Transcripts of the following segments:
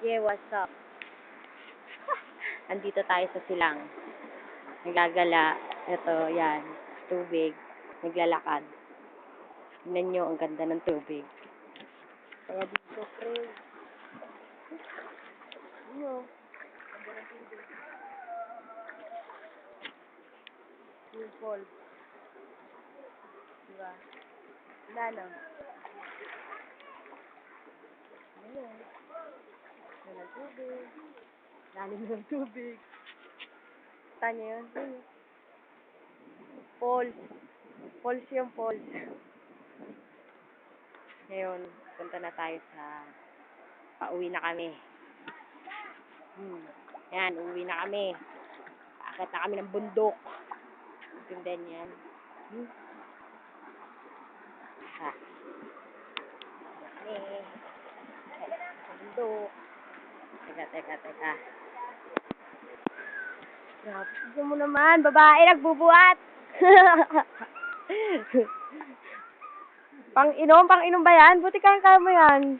Yeah, what's up? Andito tayo sa silang. Nagagala. Ito, yan. Tubig. Naglalakad. Tignan nyo, ang ganda ng tubig. Kaya dito, pre. Ano? Ganda ng tubig. Yung falls. Diba? Wala lang. Ayan. Wala ng tubig. Lalim ng tubig. Kita nyo yun? Yun. Falls. Falls yung falls. Ngayon, punta na tayo sa... Pauwi na kami. Yan, uwi na kami. Akit na kami ng bundok. Tindan yan. Ha. Kami. Sa bundok. Teka. Grabe, tignan mo naman. Babae, nagbubuhat. Pang-inom ba yan? Buti kaya mo yan.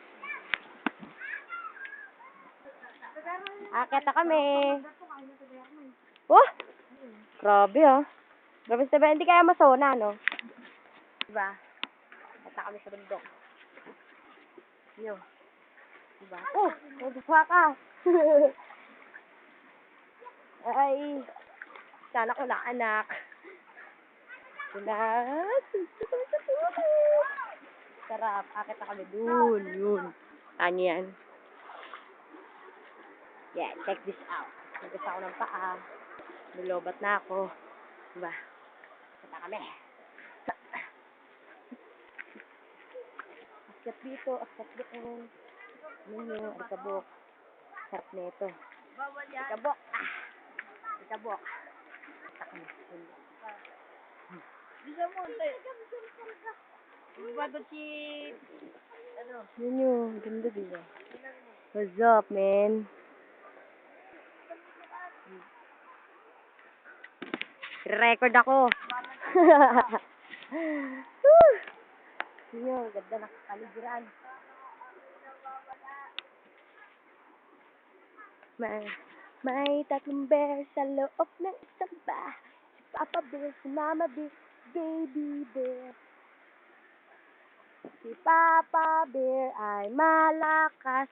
Akit na kami. Oh! Grabe ah. Grabe sabi, hindi kaya masona, no? Diba? Akit na kami sa bundok. Yo. Diba? Oh! Nagbuha ka. Ay. Sana ko na anak. Sarap. Akit na kami dun. Yun. Ano yan? Yeah, check this out. Nagas ako ng paa. Nilobat na ako. Diba? Akit na kami. Akyat dito. Akyat doon. Ano yun? Alikabok. Sarap na ito. Alikabok. Alikabok. Akit na kami. Bisa mo, tayo. Bago si... Ano? Yun yun. Ganda diba? What's up, man? Record ako. Yun yun. Ganda na kapaligiran. May tatlong bear sa loob ng isang bahay. Si Papa Bear, si Mama Bear, Baby Bear. Si Papa Bear ay malakas.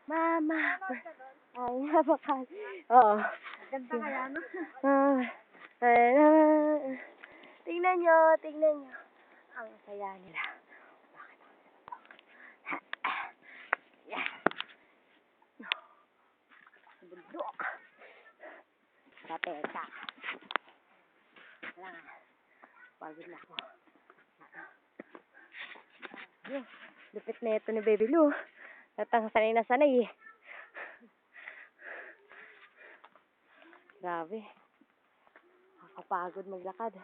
Mama Bear ay nabakas. Oo. Ganda kaya, no? Tingnan nyo. Ang saya nila. Yeah. Bundok. Teka. Wala nga. Pagod na ako. Lupit na ito ni Baby Lou. Natang sanay na sanay eh. Grabe. Nakakapagod maglakad.